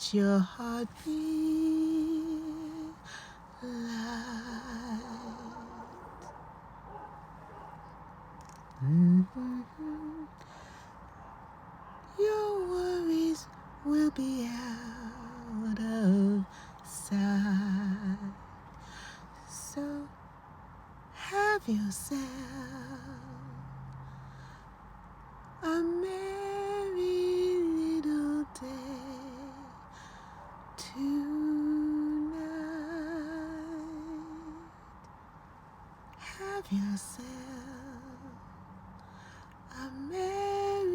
let your heart be light. Mm-hmm. Your worries will be out of sight. So have yourself a merry little day tonight. Have yourself a merry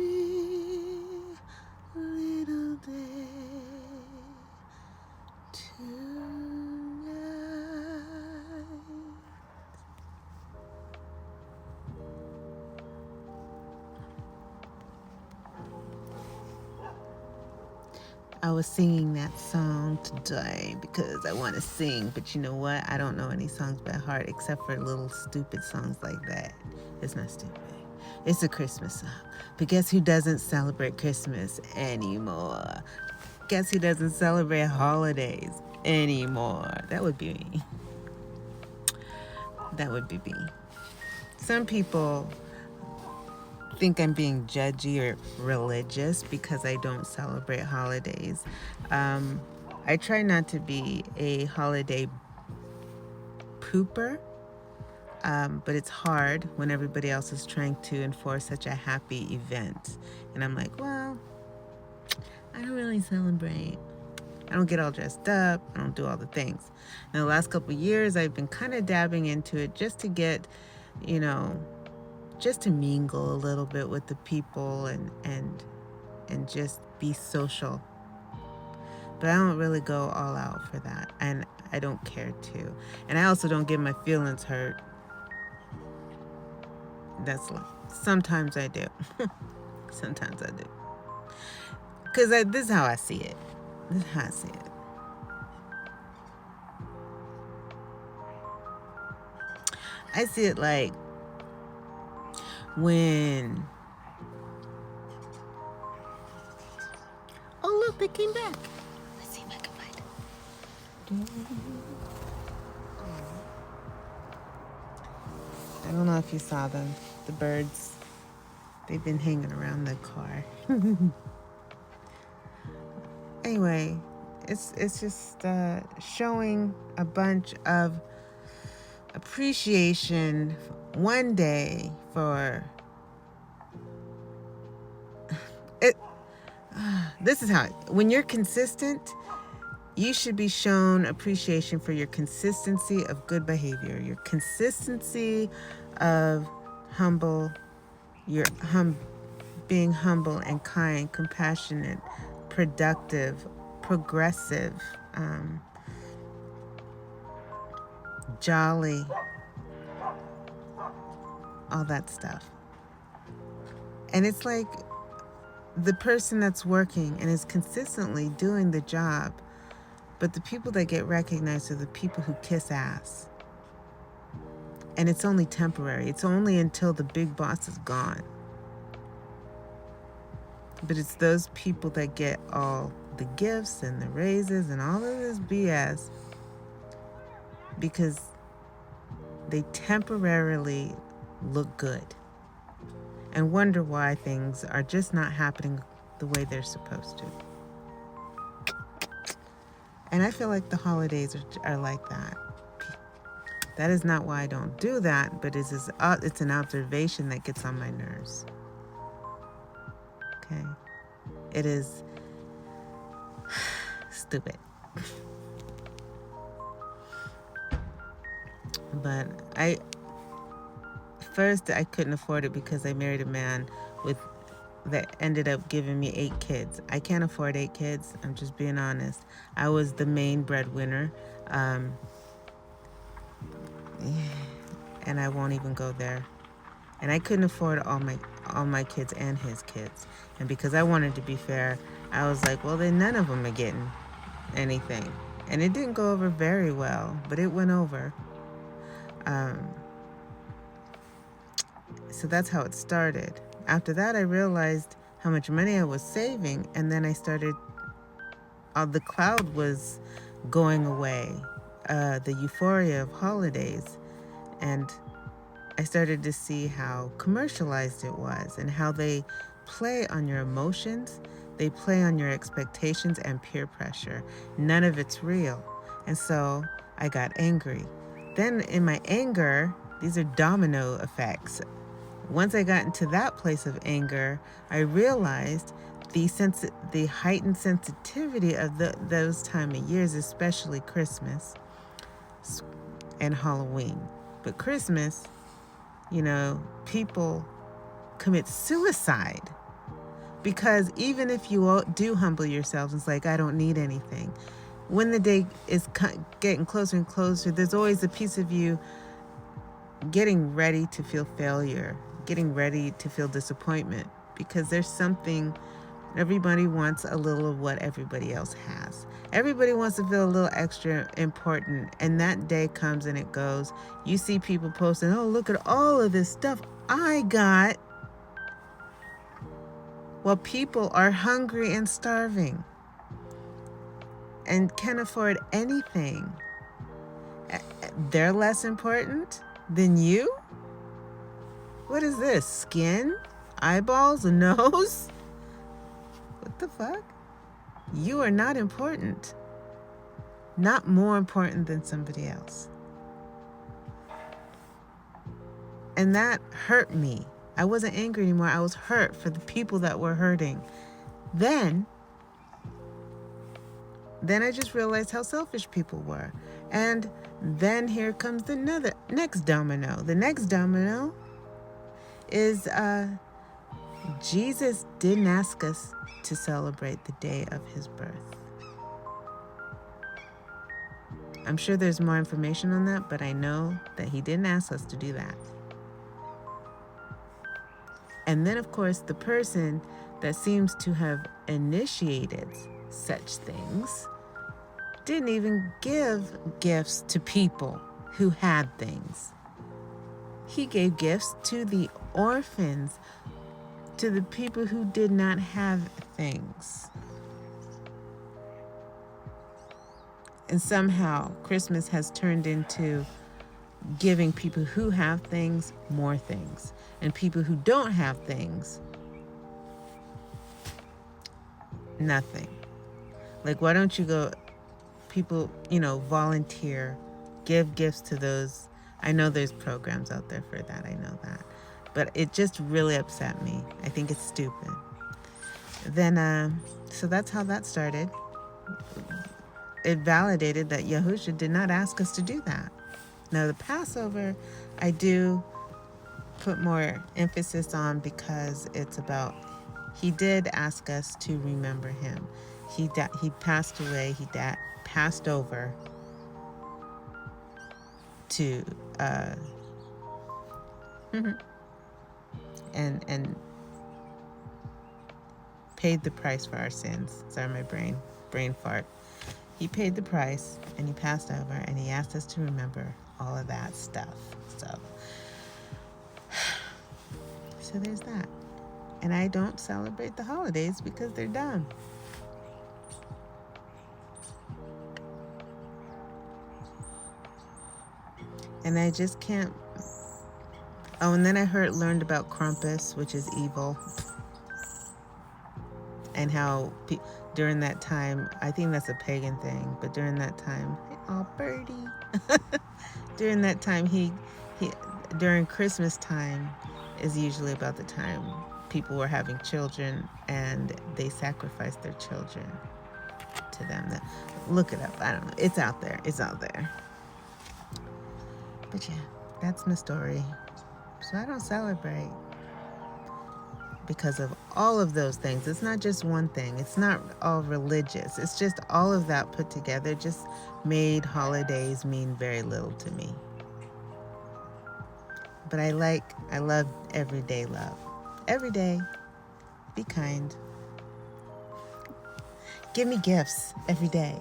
little day tonight. I was singing that song today because I want to sing, but you know what? I don't know any songs by heart except for little stupid songs like that. It's not stupid. It's a Christmas song. But guess who doesn't celebrate Christmas anymore? Guess who doesn't celebrate holidays anymore? That would be me. That would be me. Some people think I'm being judgy or religious because I don't celebrate holidays. I try not to be a holiday pooper, but it's hard when everybody else is trying to enforce such a happy event. And I'm like, well, I don't really celebrate. I don't get all dressed up. I don't do all the things. Now, the last couple of years, I've been kind of dabbing into it just to get, just to mingle a little bit with the people and just be social. But I don't really go all out for that, and I don't care to. And I also don't get my feelings hurt. Sometimes I do. Sometimes I do. Because this is how I see it. This is how I see it. I see it like when... Oh, look, they came back. Let's see if I can find them. I don't know if you saw them. The birds. They've been hanging around the car. Anyway, it's just showing a bunch of appreciation one day for it. This is how, when you're consistent, you should be shown appreciation for your consistency of good behavior, your consistency of being humble and kind, compassionate, productive, progressive, jolly, all that stuff. And it's like the person that's working and is consistently doing the job, but the people that get recognized are the people who kiss ass. And it's only temporary. It's only until the big boss is gone. But it's those people that get all the gifts and the raises and all of this BS because they temporarily look good and wonder why things are just not happening the way they're supposed to. And I feel like the holidays are like that. That is not why I don't do that, but it's an observation that gets on my nerves. Okay? It is stupid. But I couldn't afford it because I married a man that ended up giving me 8 kids. I can't afford 8 kids. I'm just being honest. I was the main breadwinner. And I won't even go there. And I couldn't afford all my kids and his kids. And because I wanted to be fair, I was like, well, then none of them are getting anything. And it didn't go over very well, but it went over. So that's how it started. After that, I realized how much money I was saving, and then I started the cloud was going away, the euphoria of holidays. And I started to see how commercialized it was and how they play on your emotions, they play on your expectations and peer pressure. None of it's real. And so I got angry. Then in my anger, these are domino effects. Once I got into that place of anger, I realized the heightened sensitivity of those time of years, especially Christmas and Halloween. But Christmas, people commit suicide because even if you do humble yourselves, it's like, I don't need anything. When the day is getting closer and closer, there's always a piece of you getting ready to feel failure, getting ready to feel disappointment, because there's something, everybody wants a little of what everybody else has. Everybody wants to feel a little extra important, and that day comes and it goes. You see people posting, oh, look at all of this stuff I got. Well, people are hungry and starving and can't afford anything. They're less important than you? What is this? Skin? Eyeballs? A nose? What the fuck? You are not important. Not more important than somebody else. And that hurt me. I wasn't angry anymore. I was hurt for the people that were hurting. Then I just realized how selfish people were. And then here comes the next domino. The next domino is Jesus didn't ask us to celebrate the day of his birth. I'm sure there's more information on that, but I know that he didn't ask us to do that. And then, of course, the person that seems to have initiated such things didn't even give gifts to people who had things. He gave gifts to the orphans, to the people who did not have things. And somehow Christmas has turned into giving people who have things more things, and people who don't have things nothing. Like, why don't you go, people, volunteer, give gifts to those. I know there's programs out there for that, I know that, but it just really upset me. I think it's stupid. Then so that's how that started. It validated that Yahusha did not ask us to do that. Now, the Passover, I do put more emphasis on, because it's about, he did ask us to remember him. He passed away. He passed over to and paid the price for our sins. Sorry, my brain fart. He paid the price, and he passed over, and he asked us to remember all of that stuff. So there's that. And I don't celebrate the holidays because they're dumb. And I just can't. Oh, and then I learned about Krampus, which is evil. And how during that time, I think that's a pagan thing, but during that time, oh, birdie. During that time, during Christmas time is usually about the time people were having children, and they sacrificed their children to them. Look it up. I don't know. It's out there. But yeah, that's my story. So I don't celebrate because of all of those things. It's not just one thing. It's not all religious. It's just all of that put together just made holidays mean very little to me. But I love everyday love. Every day, be kind. Give me gifts every day.